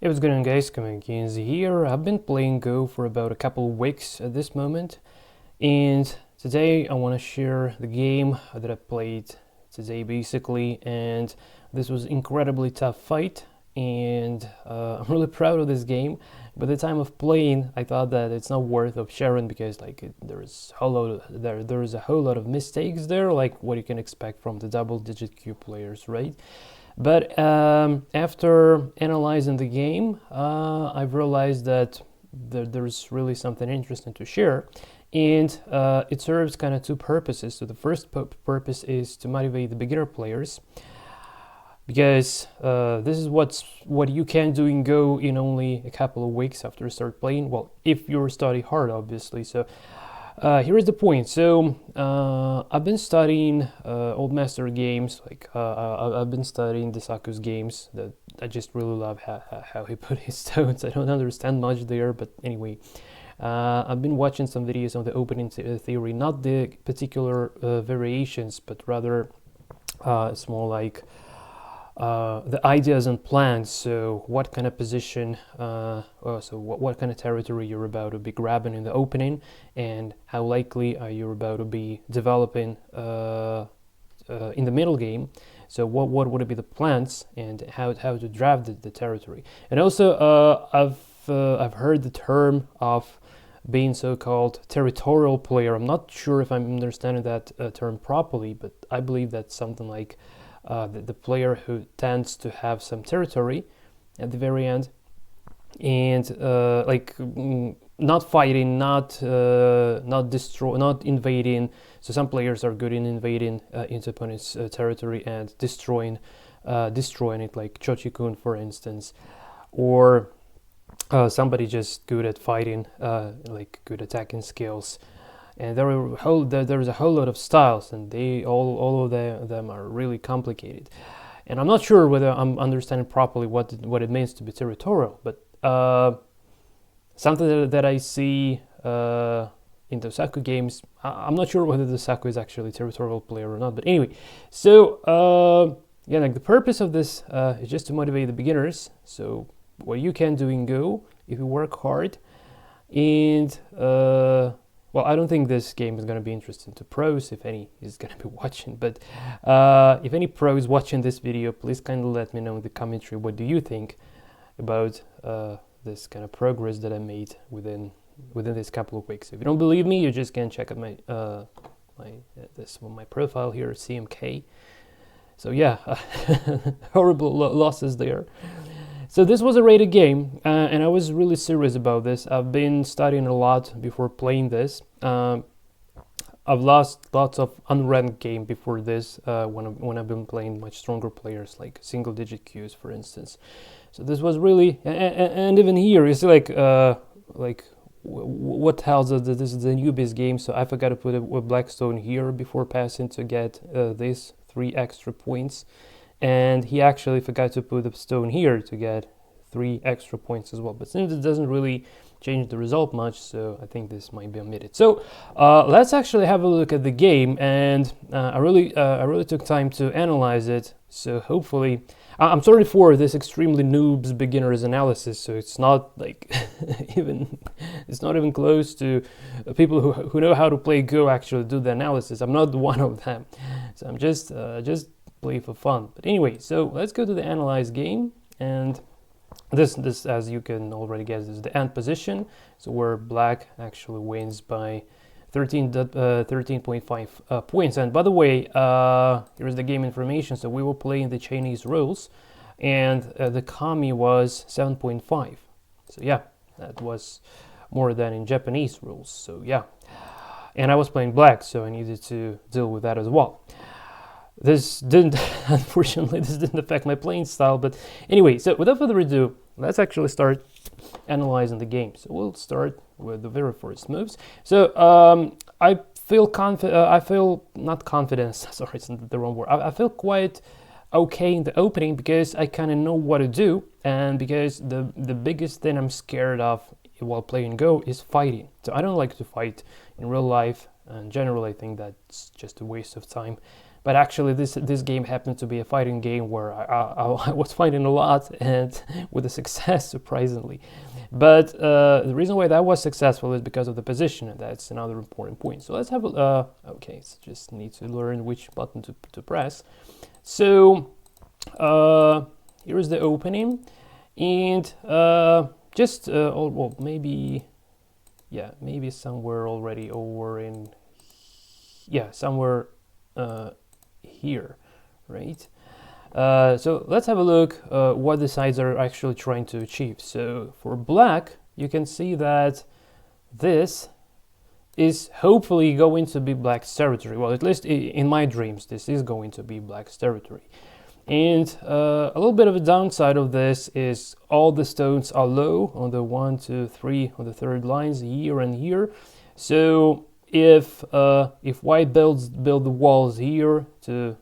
Hey, what's going on, guys? Xiangqi here. I've been playing Go for about a couple of weeks at this moment, and today I want to share the game that I played today basically. And this was incredibly tough fight, and I'm really proud of this game. By the time of playing, I thought that it's not worth of sharing because there's a whole lot of mistakes there, like what you can expect from the double-digit Q players, right? But after analyzing the game, I've realized that there's really something interesting to share, and it serves kind of two purposes. So the first purpose is to motivate the beginner players, because this is what you can do in Go in only a couple of weeks after you start playing. Well, if you study hard, obviously. So here is the point. So I've been studying Old Master games. I've been studying Desaku's games. That I just really love how he put his stones. I don't understand much there, but anyway. I've been watching some videos on the opening theory, not the particular variations, but rather it's more like the ideas and plans. So what kind of position, what kind of territory you're about to be grabbing in the opening, and how likely are you about to be developing in the middle game. So what would be the plans and how to draft the territory. And also I've heard the term of being so-called territorial player. I'm not sure if I'm understanding that term properly, but I believe that's something like the player who tends to have some territory at the very end, and not fighting, not invading. So some players are good in invading into opponent's territory and destroying it, like Chochi-kun, for instance, or somebody just good at fighting, like good attacking skills. And there's a whole lot of styles, and all of them are really complicated. And I'm not sure whether I'm understanding properly what it means to be territorial, but something that I see in the Desaku games, I'm not sure whether the Desaku is actually a territorial player or not. But anyway, so yeah, like the purpose of this is just to motivate the beginners. So what you can do in Go if you work hard, and well, I don't think this game is going to be interesting to pros, if any is going to be watching. But if any pros watching this video, please kindly let me know in the commentary what do you think about this kind of progress that I made within this couple of weeks. If you don't believe me, you just can check out my profile here, xiangqi. So yeah, horrible losses there. So this was a rated game, and I was really serious about this. I've been studying a lot before playing this. I've lost lots of unranked game before this when I've been playing much stronger players, like single-digit Qs, for instance. So this was really, and even here, it's like what tells us that this is a newbie's game. So I forgot to put a Blackstone here before passing to get these 3 extra points. And he actually forgot to put the stone here to get 3 extra points as well. But since it doesn't really change the result much, so I think this might be omitted. So let's actually have a look at the game, and I really took time to analyze it. So hopefully, I'm sorry for this extremely noobs beginners analysis. So it's not like it's not even close to people who know how to play Go actually do the analysis. I'm not one of them. So I'm just play for fun. But anyway, so let's go to the analyze game, and this as you can already guess is the end position, so where black actually wins by 13.5 points. And by the way, here's the game information. So we were playing the Chinese rules, and the kami was 7.5. So yeah, that was more than in Japanese rules. So yeah, and I was playing black, so I needed to deal with that as well. This didn't, unfortunately, this didn't affect my playing style. But anyway, so without further ado, let's actually start analyzing the game. So we'll start with the very first moves. So I feel not confident. Sorry, it's not the wrong word. I feel quite okay in the opening because I kind of know what to do, and because the biggest thing I'm scared of while playing Go is fighting. So I don't like to fight in real life, and generally I think that's just a waste of time. but actually this game happened to be a fighting game where I was fighting a lot and with a success, surprisingly. But the reason why that was successful is because of the position, and that's another important point. So let's have a okay, so just need to learn which button to press. So here is the opening, and just well, maybe, yeah, maybe somewhere already over in, yeah, somewhere here, right? So let's have a look what the sides are actually trying to achieve. So for black, you can see that this is hopefully going to be black's territory. Well, at least in my dreams, this is going to be black's territory. And a little bit of a downside of this is all the stones are low on the 1, 2, 3 on the third lines here and here. So if white build the walls here to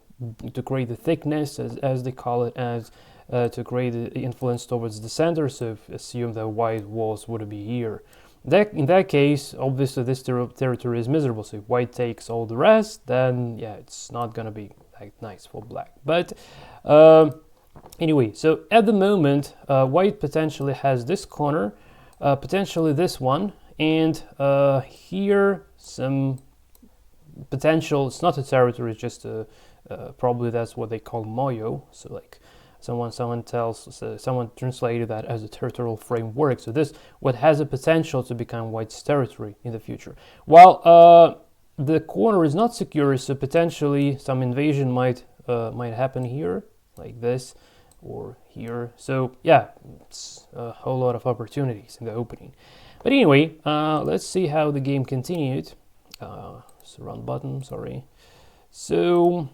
create the thickness, as they call it, as to create the influence towards the center, so assume that white walls would be here. In that case, obviously this territory is miserable, so if white takes all the rest, then yeah, it's not gonna be like nice for black. But anyway, so at the moment, white potentially has this corner, potentially this one, and here some potential. It's not a territory, it's just a probably that's what they call moyo. So like someone translated that as a territorial framework. So this what has a potential to become white's territory in the future. While the corner is not secure, so potentially some invasion might happen here, like this, or here. So yeah, it's a whole lot of opportunities in the opening. But anyway, let's see how the game continued. So run button, sorry. So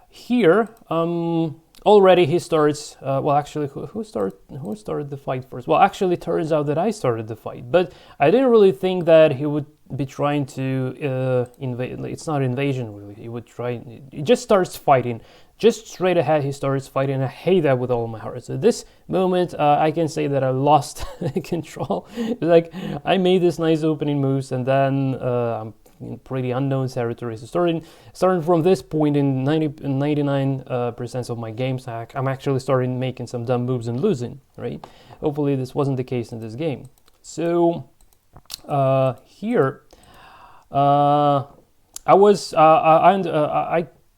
here, already he starts. Well, actually, who started the fight first? Well, actually, it turns out that I started the fight, but I didn't really think that he would be trying to invade. It's not invasion, really. He would try. He just starts fighting. Just straight ahead, he starts fighting. I hate that with all my heart. So this moment, I can say that I lost control. Like I made this nice opening moves, and then I'm in pretty unknown territory. So starting from this point in 99% of my games, I'm actually starting making some dumb moves and losing. Right? Hopefully, this wasn't the case in this game. So here, I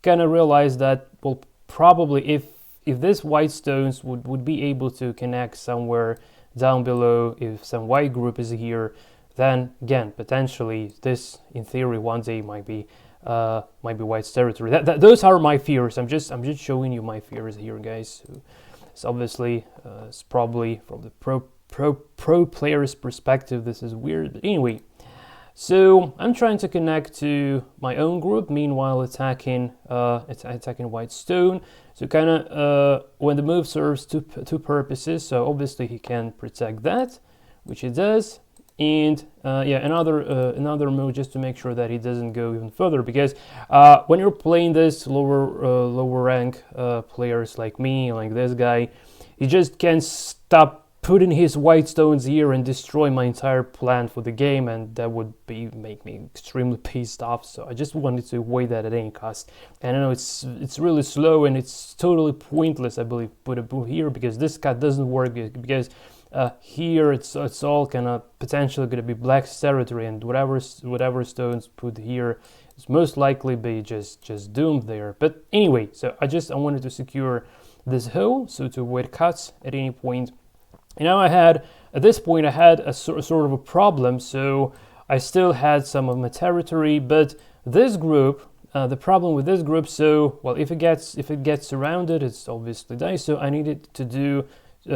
kind of realized that, well, probably if this white stones would be able to connect somewhere down below, if some white group is here, then again potentially this in theory one day might be white's territory. Those are my fears. I'm just showing you my fears here, guys. So obviously it's probably from the pro player's perspective this is weird, but anyway. So I'm trying to connect to my own group, meanwhile attacking white stone. So kind of when the move serves two purposes. So obviously he can protect that, which he does, and yeah, another move just to make sure that he doesn't go even further. Because when you're playing this lower rank players like me, like this guy, he just can't stop putting his white stones here and destroy my entire plan for the game, and that would make me extremely pissed off. So I just wanted to avoid that at any cost. And I know it's really slow and it's totally pointless, I believe, put a move here, because this cut doesn't work, because here it's all kind of potentially going to be black's territory, and whatever stones put here is most likely be just doomed there. But anyway, so I wanted to secure this hole, so to avoid cuts at any point. And now at this point I had a sort of a problem. So I still had some of my territory, but this group, the problem with this group, so well, if it gets surrounded, it's obviously dies. So I needed to do.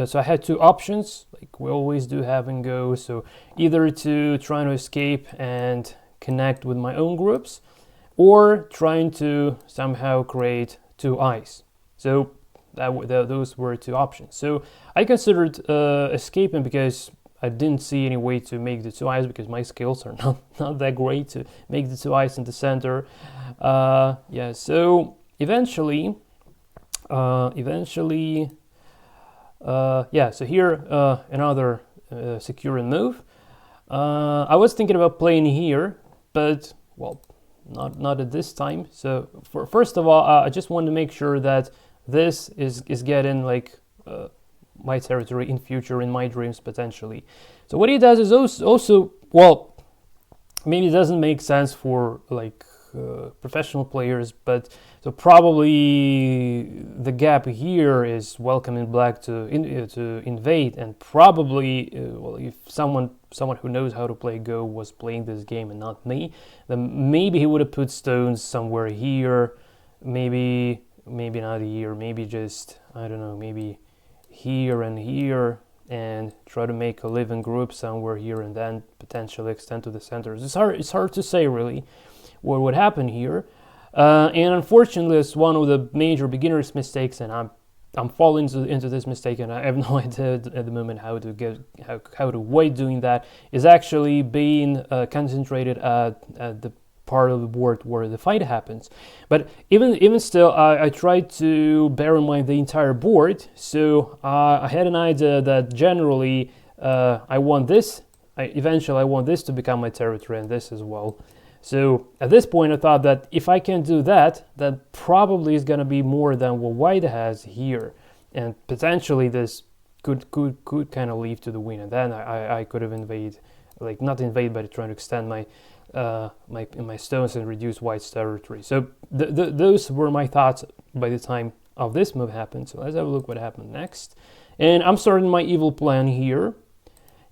So I had two options, like we always do, have and go. So either to try to escape and connect with my own groups, or trying to somehow create two eyes. So those were two options. So I considered escaping, because I didn't see any way to make the two eyes, because my skills are not that great to make the two eyes in the center. Yeah, so eventually, yeah, so here another secure move. I was thinking about playing here, but well, not at this time. So first of all, I just want to make sure that this is getting like my territory in future, in my dreams potentially. So what he does is also well, maybe it doesn't make sense for like professional players, but so probably the gap here is welcoming black to invade, and probably well, if someone who knows how to play Go was playing this game and not me, then maybe he would have put stones somewhere here, maybe not here, maybe just, I don't know, maybe here and here, and try to make a living group somewhere here, and then potentially extend to the centers. It's hard to say really what would happen here, and unfortunately, it's one of the major beginners' mistakes, and I'm falling into this mistake, and I have no idea at the moment how to avoid doing that. Is actually being concentrated at the part of the board where the fight happens. But even still, I tried to bear in mind the entire board. So I had an idea that generally I want this. Eventually I want this to become my territory, and this as well. So at this point I thought that if I can do that, that probably is going to be more than what white has here, and potentially this could kind of lead to the win, and then I could have not invade, but trying to extend my stones and reduce white's territory. So those were my thoughts by the time of this move happened. So let's have a look what happened next. And I'm starting my evil plan here.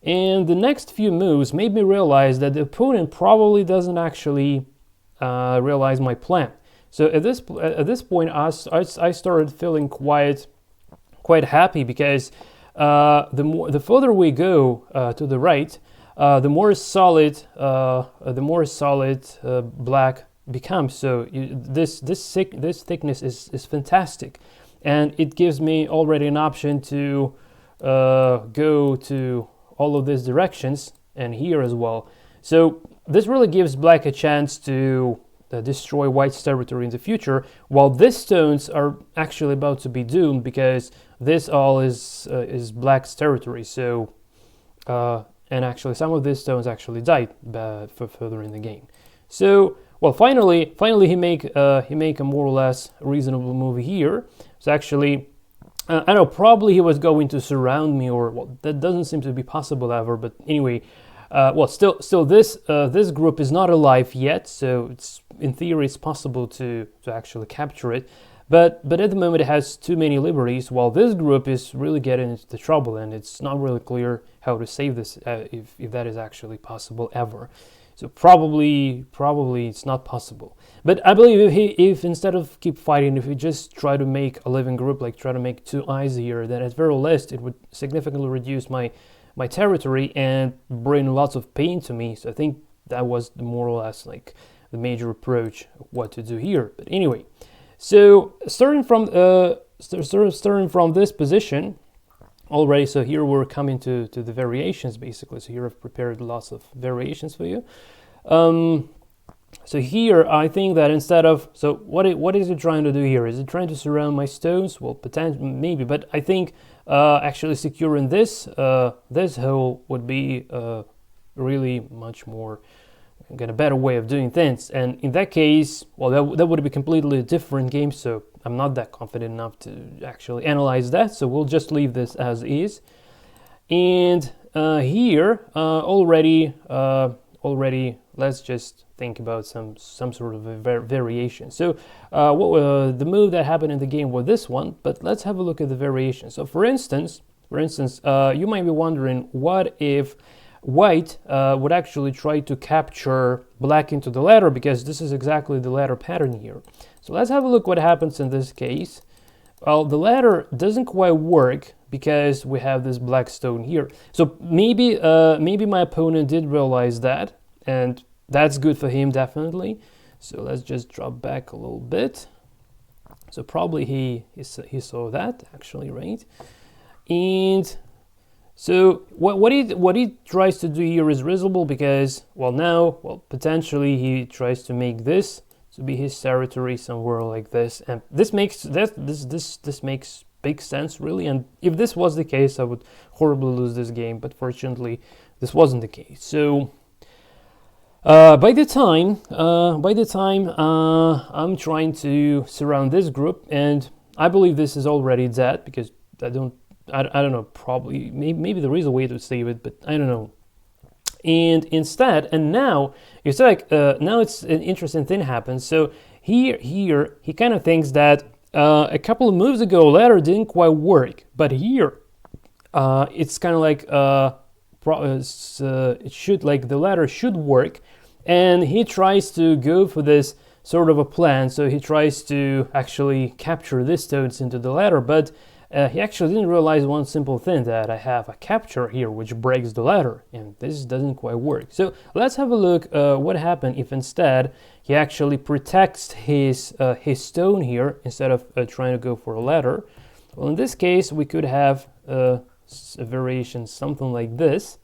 And the next few moves made me realize that the opponent probably doesn't actually realize my plan. So at this point, I started feeling quite happy, because the further we go to the right, the more solid black becomes. So this thickness is fantastic, and it gives me already an option to go to all of these directions and here as well. So this really gives black a chance to destroy white's territory in the future, while these stones are actually about to be doomed, because this all is black's territory. So and actually some of these stones actually died for further in the game. So well, finally he make a more or less reasonable move here. So actually, I know probably he was going to surround me, or well, that doesn't seem to be possible ever. But anyway, well, still this group is not alive yet, so it's in theory it's possible to actually capture it. But at the moment it has too many liberties, while this group is really getting into trouble, and it's not really clear how to save this, if that is actually possible ever. So probably it's not possible. But I believe if instead of keep fighting, if we just try to make a living group, like try to make two eyes here, then at very least it would significantly reduce my territory and bring lots of pain to me. So I think that was more or less like the major approach of what to do here. But anyway, so starting from this position already, so here we're coming to the variations basically. So here I've prepared lots of variations for you. So here I think that instead of, so what is it trying to do here? Is it trying to surround my stones? Well, potentially maybe, but I think actually securing this hole would be really much more a better way of doing things. And in that case, well, that would be a completely different game. So I'm not that confident enough to actually analyze that. So we'll just leave this as is. And here already let's just think about some sort of a variation. So the move that happened in the game was this one, but let's have a look at the variation. So for instance, you might be wondering, what if white would actually try to capture black into the ladder, because this is exactly the ladder pattern here. So let's have a look what happens in this case. Well, the ladder doesn't quite work because we have this black stone here. So maybe my opponent did realize that, and that's good for him, definitely. So let's just drop back a little bit. So probably he saw that actually, right? And so what he tries to do here is reasonable, because potentially he tries to make this to be his territory somewhere like this, and this makes big sense really. And if this was the case, I would horribly lose this game, but fortunately this wasn't the case. So By the time I'm trying to surround this group, and I believe this is already dead because I don't know, probably maybe there is a way to save it, but I don't know. And instead, and now it's like now it's an interesting thing happens. So here he kind of thinks that a couple of moves ago ladder didn't quite work, but here it's kind of like it should, like the ladder should work, and he tries to go for this sort of a plan. So he tries to actually capture these stones into the ladder, but he actually didn't realize one simple thing, that I have a capture here which breaks the ladder, and this doesn't quite work. So let's have a look what happened if instead he actually protects his stone here instead of trying to go for a ladder. Well, in this case we could have a variation something like this,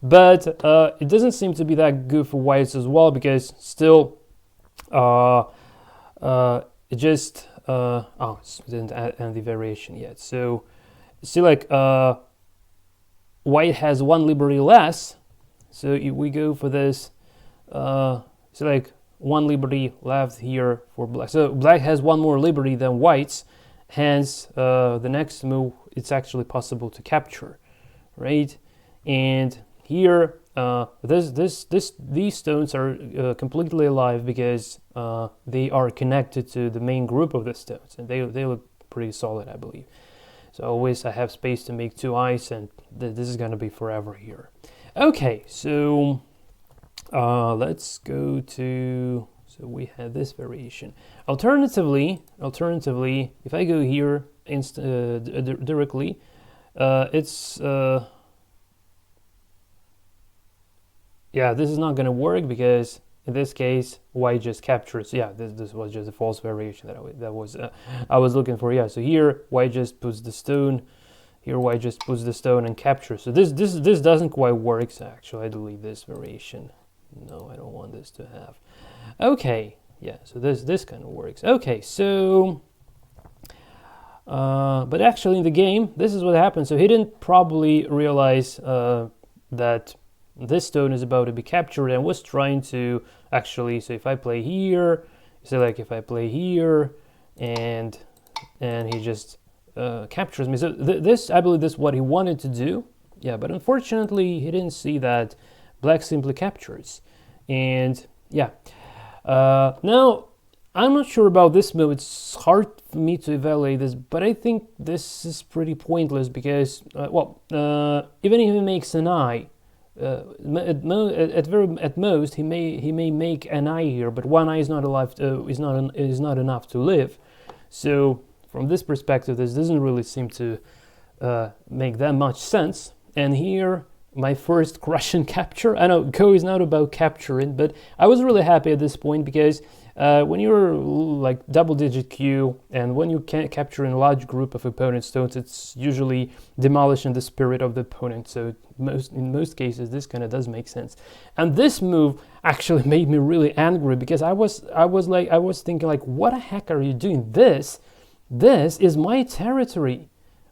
but it doesn't seem to be that good for whites as well, because still it just it didn't add any variation yet. So see, like white has one liberty less, so if we go for this, so like one liberty left here for black. So black has one more liberty than whites, hence the next move it's actually possible to capture, right? And here these stones are completely alive because they are connected to the main group of the stones, and they look pretty solid, I believe. So always I have space to make two eyes, and this is going to be forever here. Okay, so let's go to, so we had this variation. Alternatively, if I go here directly, it's yeah, this is not going to work because in this case white just captures. Yeah, this was just a false variation that I was looking for. Yeah, so here white just puts the stone, here white just puts the stone and captures. So this doesn't quite work. So actually I delete this variation. No, I don't want this to have. Okay, yeah, so this kind of works. Okay, so but actually in the game this is what happened. So he didn't probably realize that this stone is about to be captured, and was trying to actually, so if I play here, so like if I play here and he just captures me. So this, I believe this is what he wanted to do. Yeah, but unfortunately he didn't see that black simply captures. And yeah, now I'm not sure about this move. It's hard for me to evaluate this, but I think this is pretty pointless because even if he makes an eye, at most he may make an eye here, but one eye is not enough to live. So from this perspective, this doesn't really seem to make that much sense. And here my first Russian capture. I know Go is not about capturing, but I was really happy at this point because when you're like double-digit Q and when you can't capture in a large group of opponent stones, it's usually demolishing the spirit of the opponent. So in most cases, this kind of does make sense. And this move actually made me really angry because I was thinking like, what the heck are you doing? This is my territory.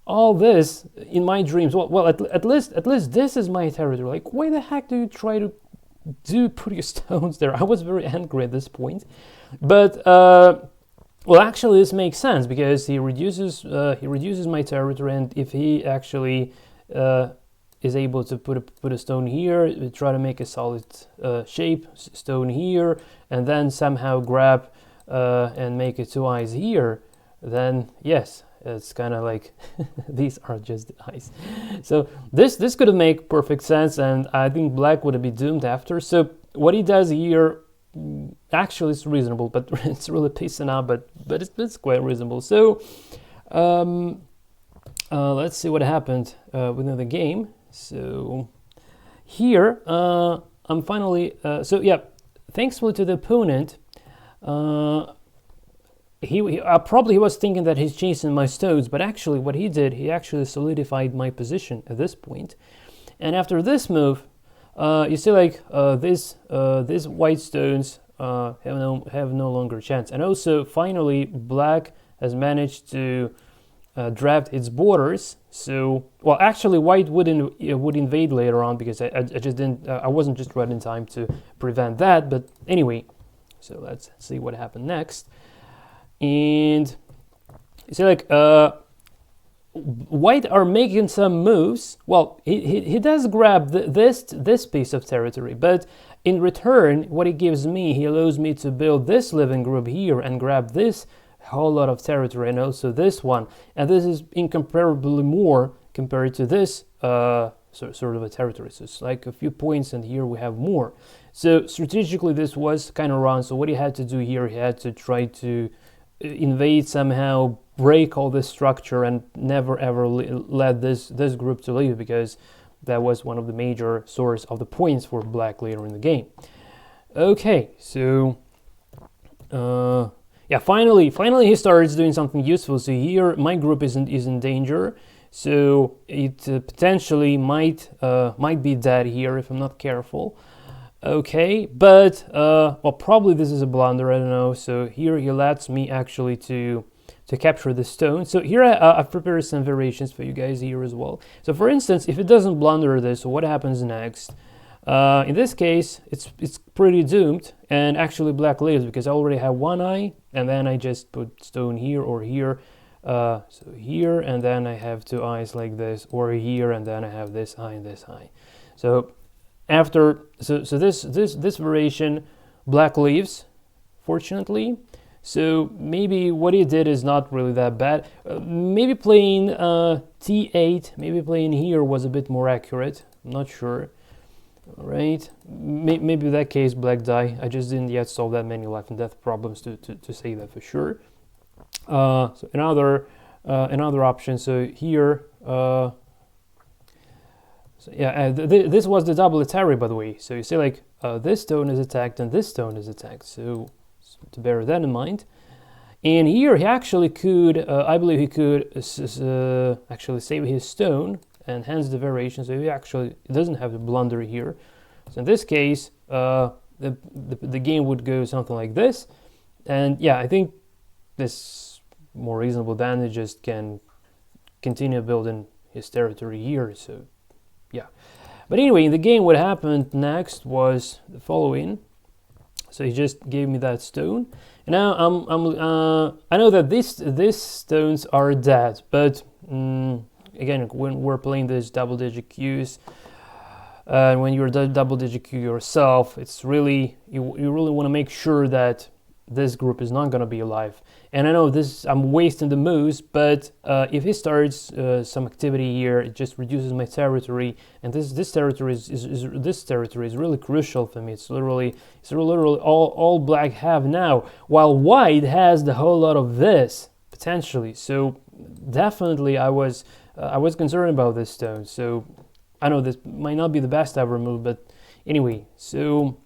All this in my dreams. Well, at least this is my territory. Like, why the heck do you try to put your stones there? I was very angry at this point, but well, actually, this makes sense because he reduces my territory, and if he actually is able to put a stone here, try to make a solid shape stone here, and then somehow grab and make it two eyes here, then yes. It's kind of like these are just the eyes. So this could have made perfect sense, and I think black would have been doomed after. So what he does here actually is reasonable, but it's really pissing out, but it's quite reasonable. So let's see what happened within the game. So here I'm finally so yeah, thankfully to the opponent, he was thinking that he's chasing my stones, but actually what he did, he actually solidified my position at this point. And after this move, you see like these white stones have no longer chance. And also finally black has managed to draft its borders. So, well, actually, white would invade later on because I just didn't. I wasn't just right in time to prevent that. But anyway, so let's see what happened next. And you see, like, white are making some moves. Well, he does grab this piece of territory, but in return, what he gives me, he allows me to build this living group here and grab this whole lot of territory, and also this one. And this is incomparably more compared to this sort of a territory. So it's like a few points, and here we have more. So strategically, this was kind of wrong. So what he had to do here, he had to try to invade somehow, break all this structure, and never ever let this group to leave, because that was one of the major source of the points for black later in the game. Okay, so yeah, finally he starts doing something useful. So here my group is in danger, so it potentially might be dead here if I'm not careful. Okay, but well, probably this is a blunder, I don't know. So here he lets me actually to capture the stone. So here I've prepared some variations for you guys here as well. So for instance, if it doesn't blunder this, so what happens next? In this case, it's pretty doomed, and actually black lives because I already have one eye, and then I just put stone here or here. So here, and then I have two eyes like this, or here, and then I have this eye and this eye. So after this variation, black leaves, fortunately. So maybe what he did is not really that bad. Maybe playing t8, maybe playing here was a bit more accurate. I'm not sure. All right, maybe in that case black die. I just didn't yet solve that many life and death problems to say that for sure. So another option. So here. So yeah, this was the double attack, by the way. So you see, like, this stone is attacked and this stone is attacked. So to bear that in mind. And here he actually could, I believe he could actually save his stone, and hence the variation. So he actually doesn't have to blunder here. So in this case, the game would go something like this. And yeah, I think this more reasonable than he just can continue building his territory here. So yeah, but anyway, in the game, what happened next was the following. So he just gave me that stone, and now I know that these stones are dead, but again, when we're playing this double-digit kyus, and when you're double-digit Q yourself, it's really you really want to make sure that this group is not going to be alive. And I know this, I'm wasting the moves, but if he starts some activity here, it just reduces my territory, and this territory is really crucial for me. It's literally all black have now, while white has the whole lot of this potentially. So definitely I was concerned about this stone. So I know this might not be the best ever move, but anyway, so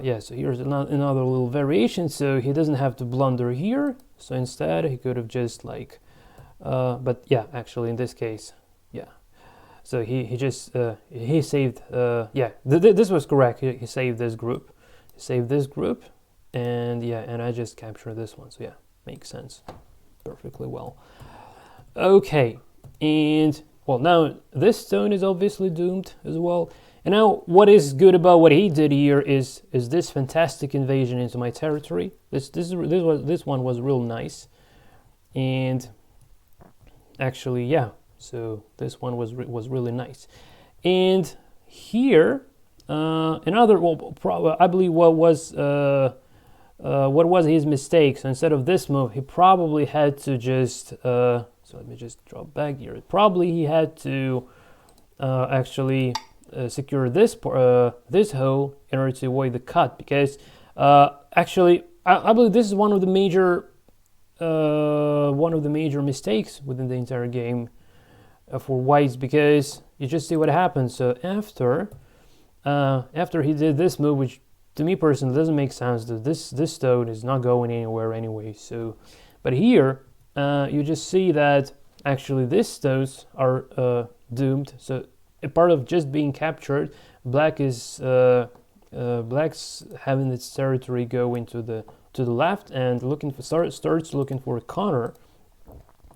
yeah, so here's another little variation. So he doesn't have to blunder here. So instead, he could have just like, but yeah, actually in this case, yeah. So he just he saved. Yeah, this was correct. He saved this group. He saved this group, and yeah, and I just captured this one. So yeah, makes sense perfectly well. Okay, and well, now this stone is obviously doomed as well. And now, what is good about what he did here is this fantastic invasion into my territory. This one was real nice, and actually, yeah. So this one was really nice. And here, another, well, I believe what was his mistake. So instead of this move, he probably had to just. So let me just drop back here. Probably he had to actually. Secure this hole in order to avoid the cut, because actually I believe this is one of the major mistakes within the entire game for whites, because you just see what happens. So after he did this move, which to me personally doesn't make sense, that this stone is not going anywhere anyway. So, but here you just see that actually these stones are doomed. So a part of just being captured, black's having its territory go into the to the left and looking for starts looking for a corner,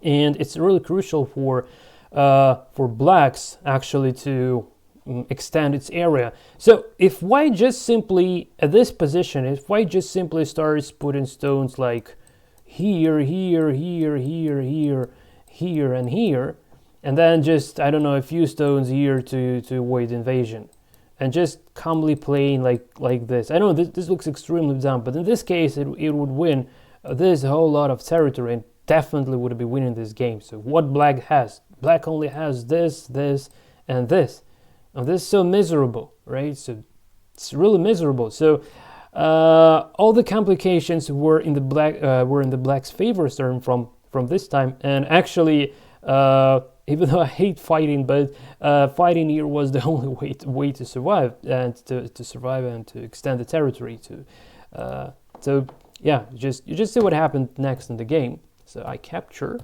and it's really crucial for blacks actually to extend its area. So if white just simply at this position, if white just simply starts putting stones like here, here, here, here, here, here, and here, and then just, I don't know, a few stones here to avoid invasion, and just calmly playing like this. I know this looks extremely dumb, but in this case it would win this whole lot of territory and definitely would be winning this game. So what black has? Black only has this, this, and this. And this is so miserable, right? So it's really miserable. So all the complications were in the black's favor starting from this time. And actually, even though I hate fighting, but fighting here was the only way to survive and to survive and to extend the territory. So yeah, you just see what happened next in the game. So I capture,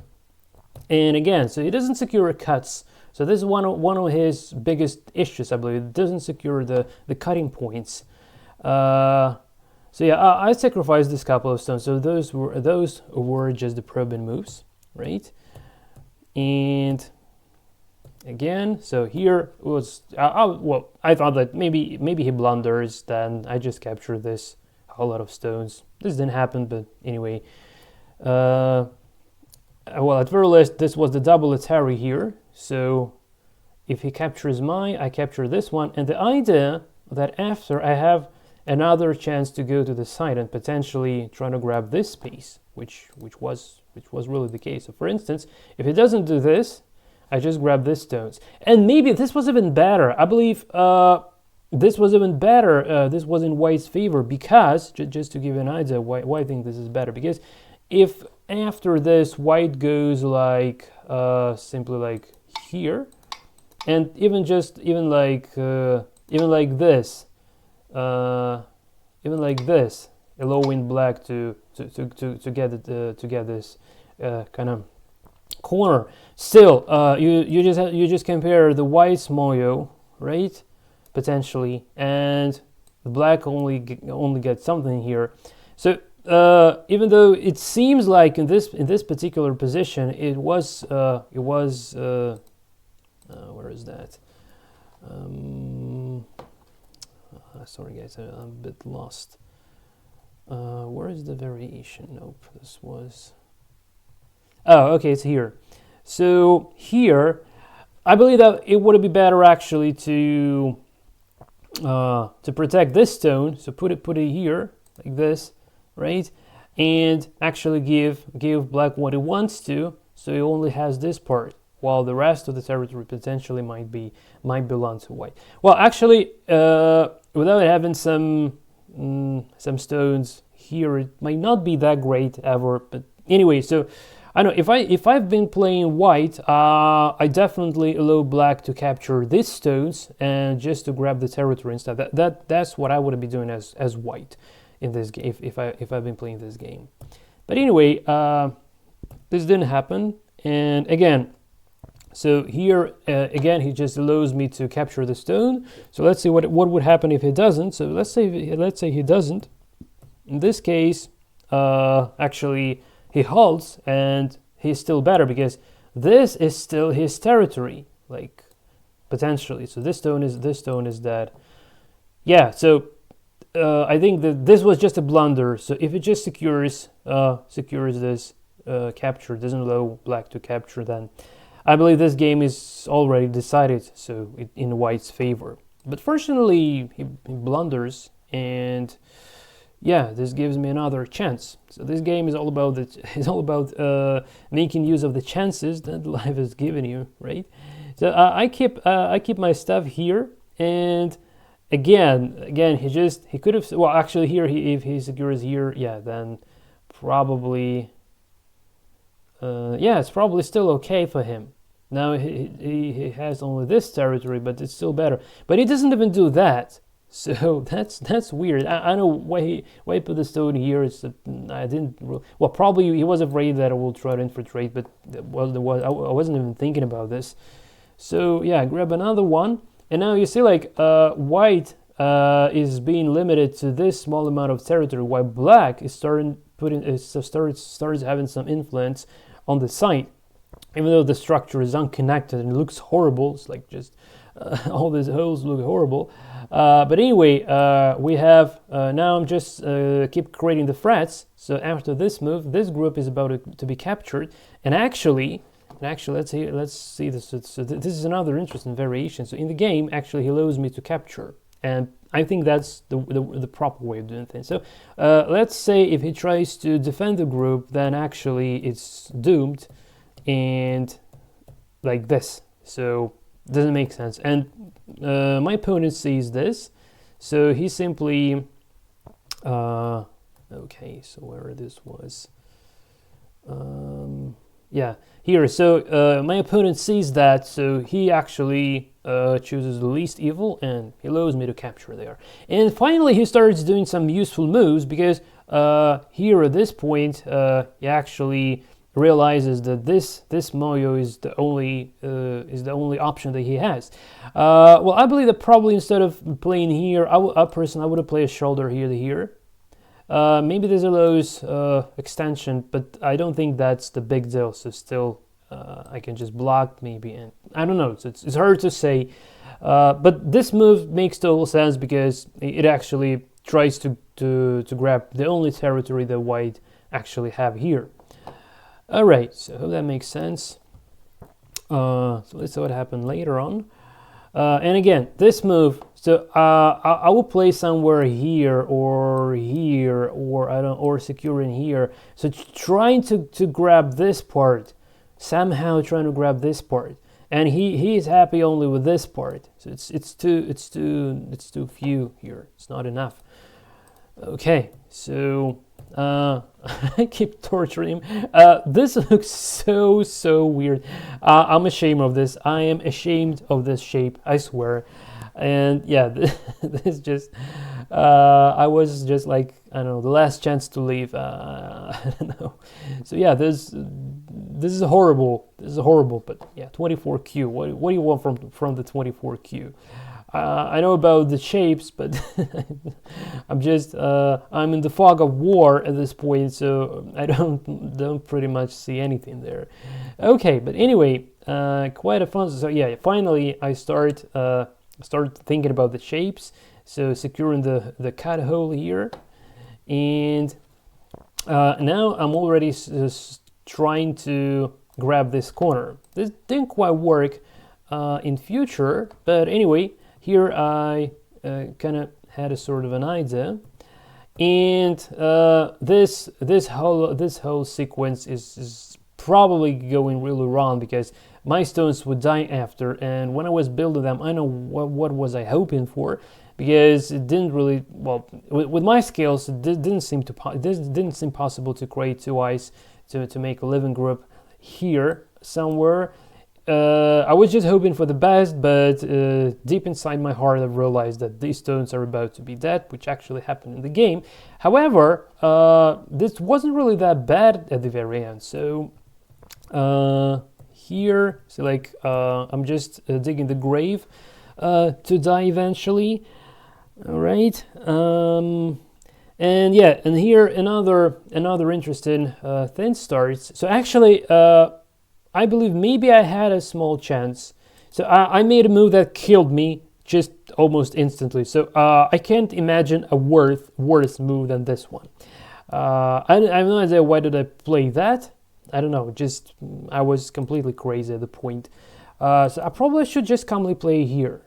and again, so he doesn't secure cuts. So this is one of his biggest issues, I believe. It doesn't secure the cutting points. So yeah, I sacrificed this couple of stones. So those were just the probing moves, right? And again, so here was well, I thought that maybe he blunders. Then I just captured this whole lot of stones. This didn't happen, but anyway. Well, at very least, this was the double Atari here. So if he captures mine, I capture this one. And the idea that after I have another chance to go to the side and potentially try to grab this space, which was really the case. So for instance, if he doesn't do this, I just grab this stones. And maybe this was even better. I believe this was even better. This was in white's favor because, just to give you an idea why I think this is better, because if after this white goes like simply like here, and even like this, allowing black to get this kind of corner. Still, you just compare the white's moyo, right, potentially, and the black only gets something here. So even though it seems like in this particular position it was where is that? Sorry guys, I'm a bit lost. Where is the variation? Nope, this was. Oh, okay, it's here. So here, I believe that it would be better actually to protect this stone. So put it here like this, right? And actually give black what it wants to. So it only has this part, while the rest of the territory potentially might belong to white. Well, actually, without having some stones here, it might not be that great ever. But anyway, so I know if I've been playing white, I definitely allow black to capture these stones and just to grab the territory instead. That's what I would be doing as white in this game if I've been playing this game. But anyway, this didn't happen, and again. So here, again, he just allows me to capture the stone. So let's see what would happen if he doesn't. So let's say he doesn't. In this case, actually, he halts, and he's still better because this is still his territory, like potentially. So this stone is dead. Yeah. So I think that this was just a blunder. So if it just secures this capture, doesn't allow black to capture, then I believe this game is already decided, so in white's favor. But fortunately, he blunders, and yeah, this gives me another chance. So this game is all about making use of the chances that life has given you, right? So I keep my stuff here, and again he could have, well, actually here if he secures here, yeah, then probably. Yeah, it's probably still okay for him. Now he has only this territory, but it's still better. But he doesn't even do that, so that's weird. I know why he put the stone here. I didn't. Well, probably he was afraid that I will try to infiltrate, but I wasn't even thinking about this. So yeah, grab another one, and now you see like white is being limited to this small amount of territory, while black is starts having some influence on the site, even though the structure is unconnected and it looks horrible. It's like just all these holes look horrible. But anyway, we have now I'm just keep creating the threads. So after this move, this group is about to be captured, and actually let's see this. So this is another interesting variation. So in the game, actually, he allows me to capture, and I think that's the proper way of doing things. So let's say if he tries to defend the group, then actually it's doomed, and like this. So doesn't make sense. And my opponent sees this, so he simply okay. So where this was. Yeah, here. So my opponent sees that, so he actually chooses the least evil, and he allows me to capture there. And finally, he starts doing some useful moves, because here at this point, he actually realizes that this Moyo is the only option that he has. Well, I believe that probably instead of playing here, I would have played a shoulder here to here. Maybe this allows extension, but I don't think that's the big deal. So still, I can just block maybe, and I don't know. It's hard to say, but this move makes total sense, because it actually tries to grab the only territory that white actually have here. All right, so I hope that makes sense. So let's see what happened later on. And again, this move. So I will play somewhere here, or or securing here. So trying to grab this part, somehow trying to grab this part, and he is happy only with this part. So it's too few here. It's not enough. Okay, so I keep torturing him. This looks so weird. I'm ashamed of this. I am ashamed of this shape, I swear. And yeah, this just I was just like, I don't know, the last chance to leave. I don't know. So yeah, this is horrible. This is horrible. But yeah, 24Q. What do you want from the 24Q? I know about the shapes, but I'm in the fog of war at this point, so I don't pretty much see anything there. Okay, but anyway, quite a fun. So yeah, finally I start thinking about the shapes. So securing the cut hole here, and now I'm already trying to grab this corner. This didn't quite work in future, but anyway. Here I kind of had a sort of an idea, and this whole sequence is probably going really wrong, because my stones would die after, and when I was building them, I know what was I hoping for, because it didn't really, well, with my skills, it didn't seem possible to create two eyes to make a living group here somewhere. I was just hoping for the best, but deep inside my heart I realized that these stones are about to be dead, which actually happened in the game. However, this wasn't really that bad at the very end. So here, so like I'm just digging the grave to die eventually. All right. And yeah, and here another interesting thing starts. So actually, I believe maybe I had a small chance. So I made a move that killed me just almost instantly. So I can't imagine a worse move than this one. I have no idea why did I play that. I don't know. Just I was completely crazy at the point. So I probably should just calmly play here,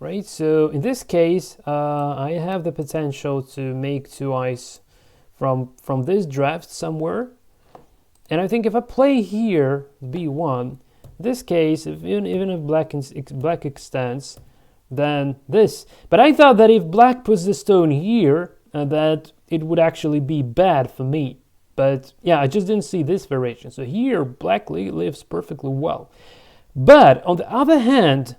right? So in this case, I have the potential to make two eyes from this draft somewhere. And I think if I play here, b1, in this case, even if black extends, then this. But I thought that if black puts the stone here, that it would actually be bad for me. But yeah, I just didn't see this variation. So here, black lives perfectly well. But on the other hand,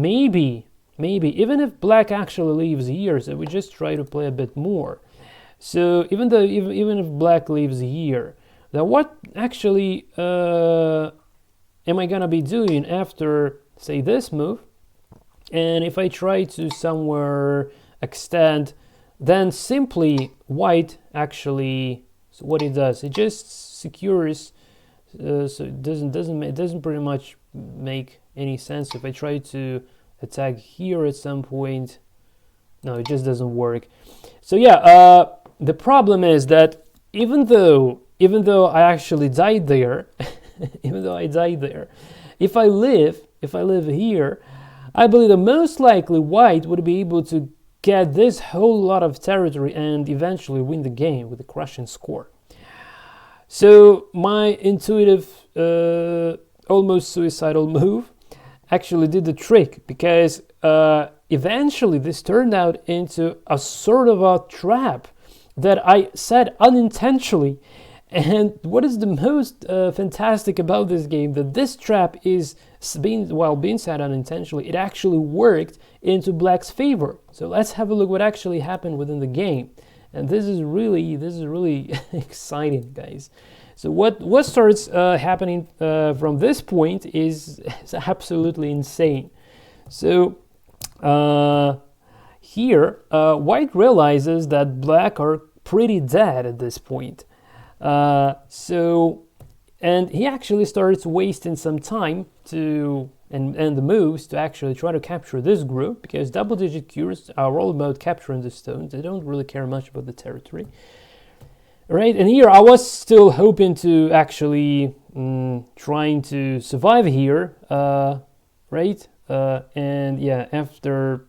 maybe even if black actually leaves here, so we just try to play a bit more. So even if black leaves here, now what actually am I gonna be doing after, say, this move? and if I try to somewhere extend, then simply white actually, so what it does, it just secures, so it doesn't pretty much make any sense. If I try to attack here at some point, no, it just doesn't work. So yeah, the problem is that even though I actually died there, even though I died there, if I live here, I believe that most likely white would be able to get this whole lot of territory and eventually win the game with a crushing score. So my intuitive, almost suicidal move actually did the trick, because eventually this turned out into a sort of a trap that I set unintentionally. And what is the most fantastic about this game, that this trap is being set unintentionally, it actually worked into black's favor. So let's have a look what actually happened within the game. And this is really exciting, guys. So what starts happening from this point is absolutely insane. So here white realizes that black are pretty dead at this point. And he actually starts wasting some time to and the moves to actually try to capture this group, because double-digit kyus are all about capturing the stones. They don't really care much about the territory, right? And here I was still hoping to actually trying to survive here, right? And yeah, after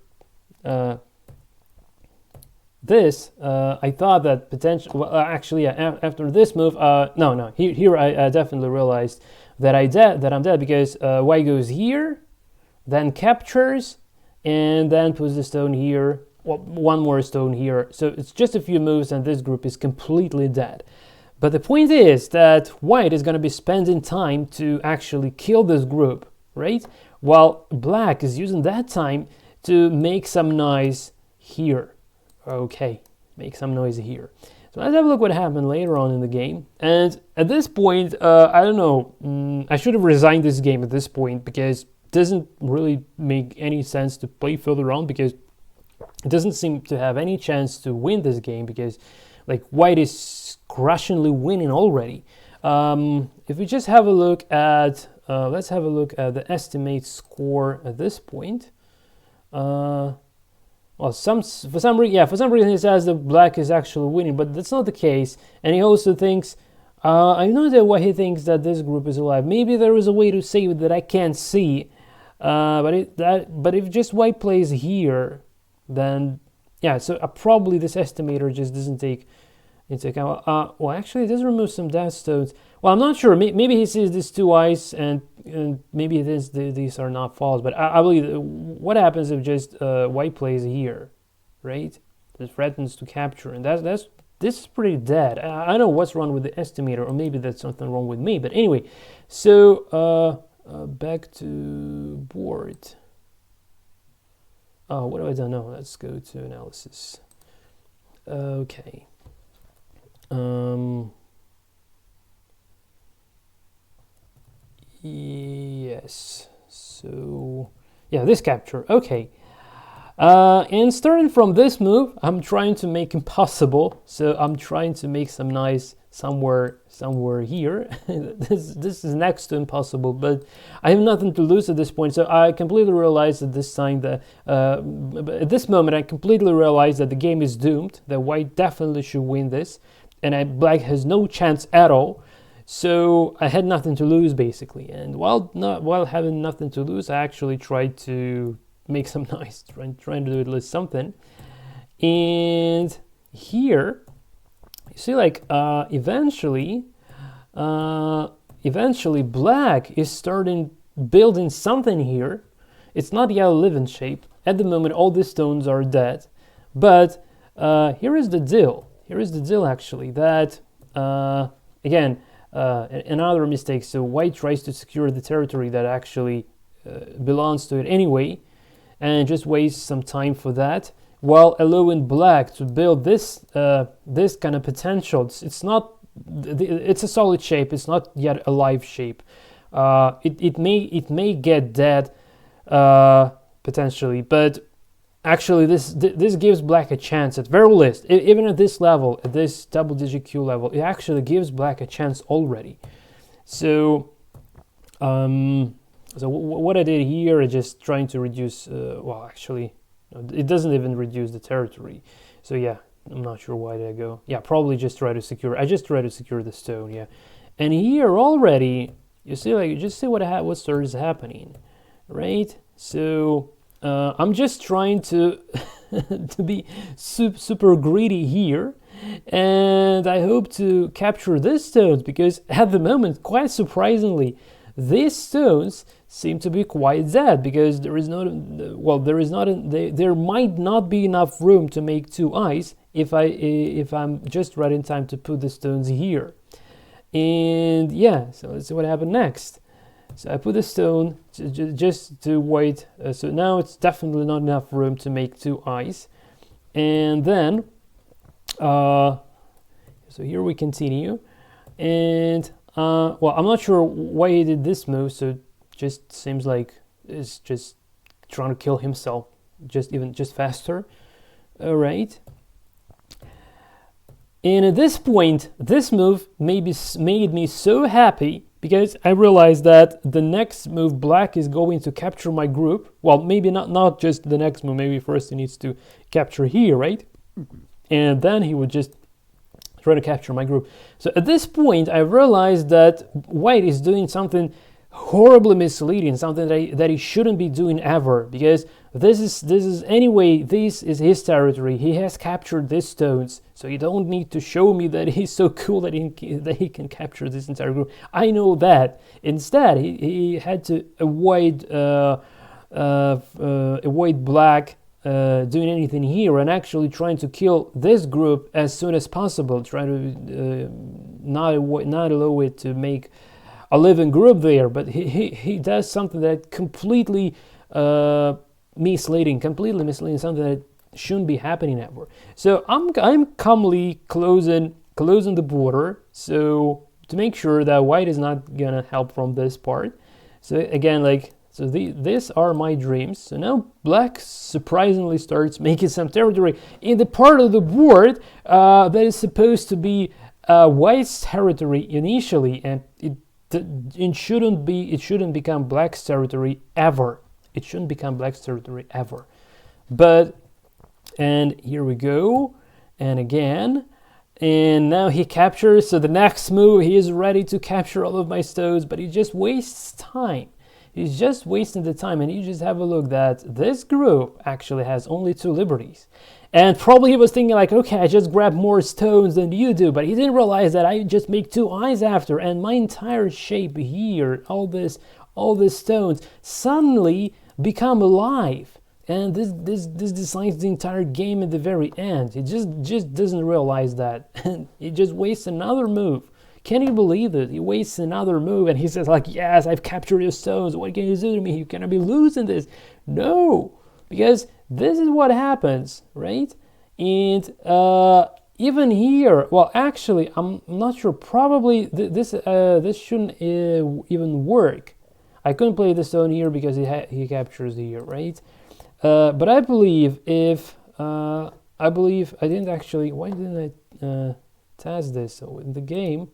this, I thought that potentially, well, actually, yeah, after this move, here I definitely realized that I'm dead, because white goes here, then captures, and then puts the stone here, well, one more stone here. So it's just a few moves and this group is completely dead. But the point is that white is going to be spending time to actually kill this group, right? While black is using that time to make some noise here. Okay, make some noise here. So let's have a look what happened later on in the game. And at this point, I don't know, I should have resigned this game at this point, because it doesn't really make any sense to play further on, because it doesn't seem to have any chance to win this game, because like white is crushingly winning already. If we just have a look at, let's have a look at the estimate score at this point. Well, for some reason he says that black is actually winning, but that's not the case. And he also thinks, I know that why he thinks that this group is alive. Maybe there is a way to save it that I can't see. But if just white plays here, then yeah. So probably this estimator just doesn't take into account. Well, actually, it does remove some death stones. Well, I'm not sure. Maybe he sees these two eyes, and maybe these are not false. But I believe what happens if just white plays here, right? It threatens to capture, and this is pretty dead. I don't know what's wrong with the estimator, or maybe that's something wrong with me. But anyway, so back to board. Oh, what have I done? No, let's go to analysis. Okay. Yes, so yeah, this capture, okay. And starting from this move, I'm trying to make impossible. So I'm trying to make some nice somewhere here. this is next to impossible, but I have nothing to lose at this point. So I completely realized at this time that at this moment I completely realized that the game is doomed, that white definitely should win this, and black has no chance at all. So I had nothing to lose, basically. And while having nothing to lose, I actually tried to make some noise, trying to do at least something. And here, you see, like eventually black is starting building something here. It's not yellow living shape. At the moment, all these stones are dead. But here is the deal. Here is the deal, actually, that again. Another mistake. So white tries to secure the territory that actually belongs to it anyway, and just wastes some time for that, while allowing black to build this this kind of potential. It's not. It's a solid shape. It's not yet a live shape. It may get dead potentially, but actually this gives black a chance at very least. Even at this level, at this double-digit Q level, it actually gives black a chance already. So what I did here is just trying to reduce, well, actually, it doesn't even reduce the territory. So yeah, I'm not sure why did I go. Yeah, probably just try to secure, I just try to secure the stone, yeah. And here already, you see, like, just see what starts happening, right? So I'm just trying to to be super greedy here, and I hope to capture these stones, because at the moment, quite surprisingly, these stones seem to be quite dead, because there is no, well, there might not be enough room to make two eyes if I'm just right in time to put the stones here. And yeah, so let's see what happened next. So I put the stone just to wait. So now it's definitely not enough room to make two eyes. And then, so here we continue. And, well, I'm not sure why he did this move. So it just seems like it's just trying to kill himself, just faster. All right. And at this point, this move made me so happy, because I realized that the next move, black is going to capture my group. Well, maybe not just the next move. Maybe first he needs to capture here, right? And then he would just try to capture my group. So at this point, I realized that white is doing something horribly misleading, something that he shouldn't be doing ever, because this is his territory. He has captured these stones, so you don't need to show me that he's so cool that he can capture this entire group. I know that. Instead, he had to avoid black doing anything here, and actually trying to kill this group as soon as possible, trying to not allow it to make a living group there. But he does something that completely misleading, something that shouldn't be happening ever. So I'm calmly closing the border, so to make sure that white is not gonna help from this part. So again, like, so these are my dreams. So now black surprisingly starts making some territory in the part of the board that is supposed to be white's territory initially, and it shouldn't become black's territory ever. It shouldn't become black's territory ever. But, and here we go, and again, and now he captures. So the next move, he is ready to capture all of my stones, but he just wastes time. He's just wasting the time, and you just have a look that this group actually has only 2 liberties. And probably he was thinking like, okay, I just grab more stones than you do, but he didn't realize that I just make 2 eyes after, and my entire shape here, all these stones suddenly become alive. And this decides the entire game at the very end. He just doesn't realize that. And he just wastes another move. Can you believe it? He wastes another move, and he says like, yes, I've captured your stones. What can you do to me? You cannot be losing this. No, because this is what happens, right? And even here, well, actually, I'm not sure. Probably this shouldn't even work. I couldn't play the stone here because he captures here, right? But I believe I didn't actually. Why didn't I test this? So in the game,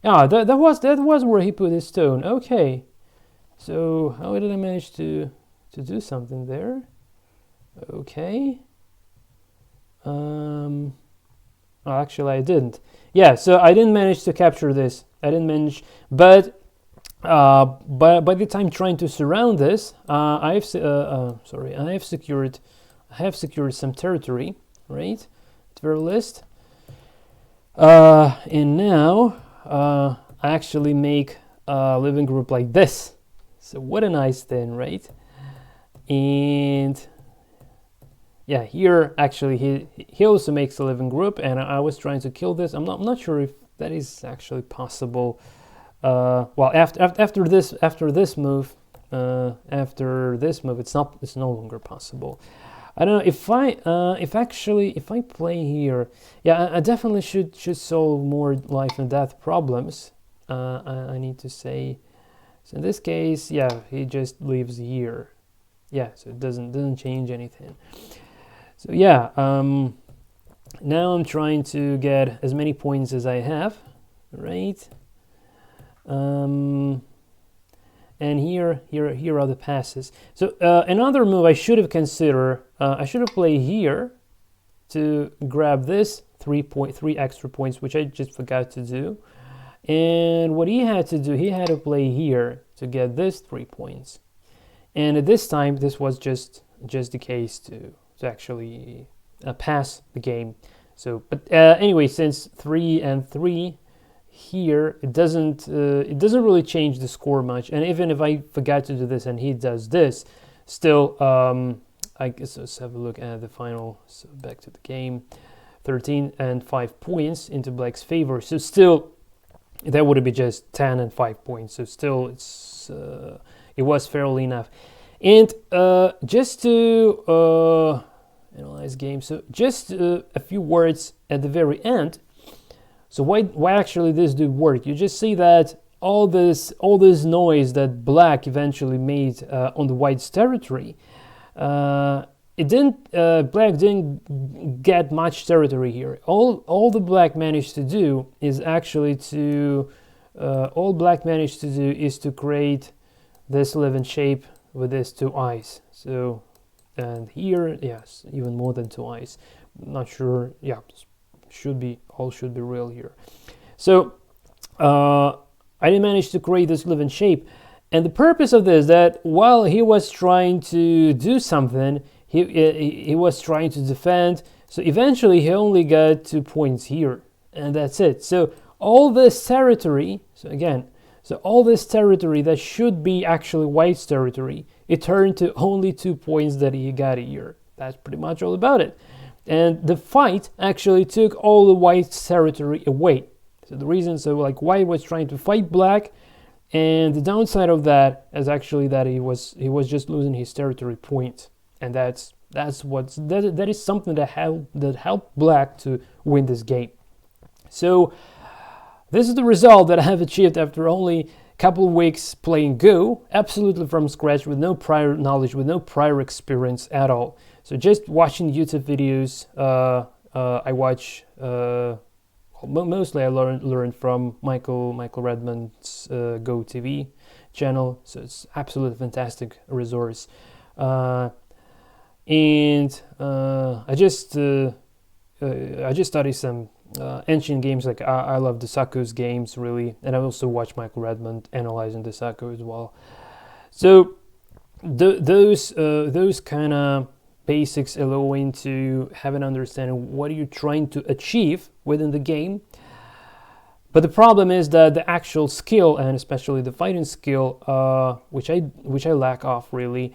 that was where he put his stone. Okay, so how did I manage to do something there? Okay. Actually, I didn't. Yeah, so I didn't manage to capture this. I didn't manage, but by the time trying to surround this, I have secured some territory, right? At the very least. And now I actually make a living group like this. So what a nice thing, right? And yeah, here actually he also makes a living group, and I was trying to kill this. I'm not sure if that is actually possible. Well, after this move, it's no longer possible. I don't know if I play here. Yeah, I definitely should solve more life and death problems. I need to say. So in this case, yeah, he just leaves here. yeah, so it doesn't change anything. So yeah, now I'm trying to get as many points as I have, right? And here are the passes. So another move I should have considered, I should have played here to grab this 3 extra points, which I just forgot to do. And what he had to do, he had to play here to get this 3 points. And at this time, this was just the case to actually pass the game. So, but anyway, since 3 and 3 here, it doesn't really change the score much. And even if I forgot to do this and he does this, still, I guess let's have a look at the final. So back to the game, 13 and 5 points into Black's favor. So still, that would be just 10 and 5 points. So still, it was fairly enough. And just to analyze game, so just a few words at the very end. So why actually this did work? You just see that all this noise that Black eventually made on the White's territory, Black didn't get much territory here. All the Black managed to do is actually to create this living shape with these 2 eyes. So, and here, yes, even more than 2 eyes. Not sure. Yeah, all should be real here. So I didn't manage to create this living shape, and the purpose of this, that while he was trying to do something, he was trying to defend. So eventually he only got 2 points here, and that's it. So all this territory, all this territory that should be actually White's territory, it turned to only 2 points that he got here. That's pretty much all about it. And the fight actually took all the White's territory away. So the reason, White was trying to fight Black, and the downside of that is actually that he was just losing his territory points, and that is something that helped Black to win this game. So this is the result that I have achieved after only a couple of weeks playing Go, absolutely from scratch, with no prior knowledge, with no prior experience at all. So just watching YouTube videos, I watch, mostly I learned from Michael Redmond's Go TV channel. So it's absolutely fantastic resource. And I just studied some ancient games. Like I love the Saku's games, really, and I also watch Michael Redmond analyzing the Saku as well. So those kind of basics allowing to have an understanding what are you trying to achieve within the game. But the problem is that the actual skill, and especially the fighting skill, which I lack of really,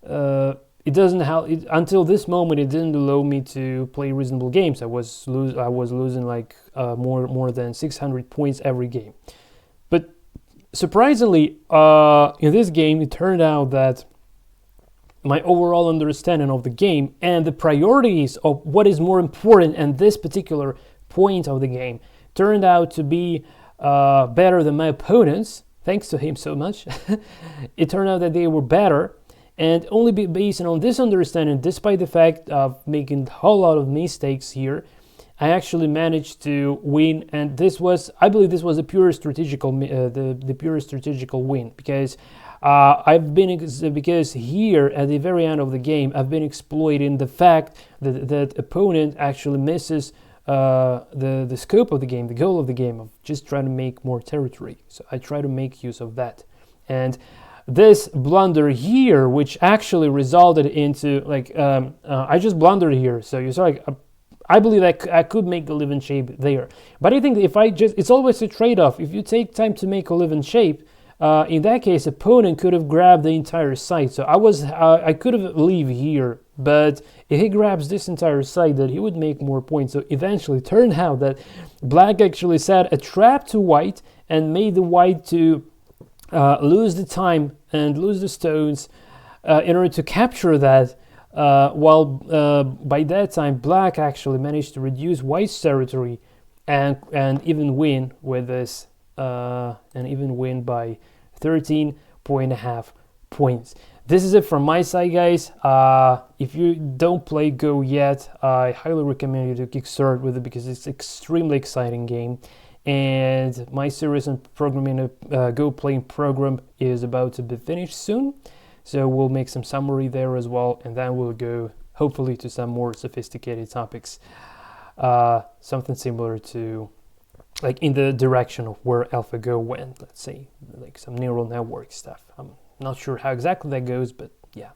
it doesn't help. Until this moment, it didn't allow me to play reasonable games. I was losing like more than 600 points every game. But surprisingly, in this game, it turned out that my overall understanding of the game and the priorities of what is more important at this particular point of the game turned out to be better than my opponents, thanks to him so much. It turned out that they were better, and only based on this understanding, despite the fact of making a whole lot of mistakes here, I actually managed to win. And I believe this was a pure strategical, the pure strategical win, because because here at the very end of the game, I've been exploiting the fact that opponent actually misses the scope of the game, the goal of the game, of just trying to make more territory. So I try to make use of that. And this blunder here, which actually resulted into I just blundered here. So you saw I believe I could make a living shape there. But I think it's always a trade-off. If you take time to make a living shape, in that case, opponent could have grabbed the entire site. So I could have leave here, but if he grabs this entire site, that he would make more points. So eventually, it turned out that Black actually set a trap to White and made the White to lose the time and lose the stones in order to capture that. While by that time, Black actually managed to reduce White's territory and even win with this. And even win by 13.5 points. This is it from my side, guys. If you don't play Go yet, I highly recommend you to kickstart with it because it's an extremely exciting game. And my series on programming a Go playing program is about to be finished soon. So we'll make some summary there as well, and then we'll go hopefully to some more sophisticated topics. Something similar to like in the direction of where AlphaGo went, let's say, like some neural network stuff. I'm not sure how exactly that goes, but yeah.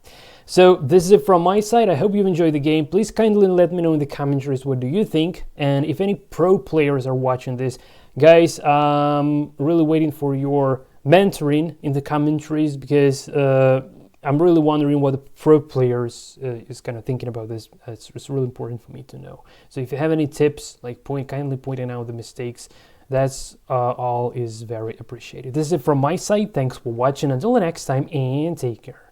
So this is it from my side. I hope you've enjoyed the game. Please kindly let me know in the commentaries what do you think, and if any pro players are watching this, guys, I'm really waiting for your mentoring in the commentaries because I'm really wondering what the pro players is kind of thinking about this. It's really important for me to know. So if you have any tips, like kindly pointing out the mistakes, that's all is very appreciated. This is it from my side. Thanks for watching. Until the next time, and take care.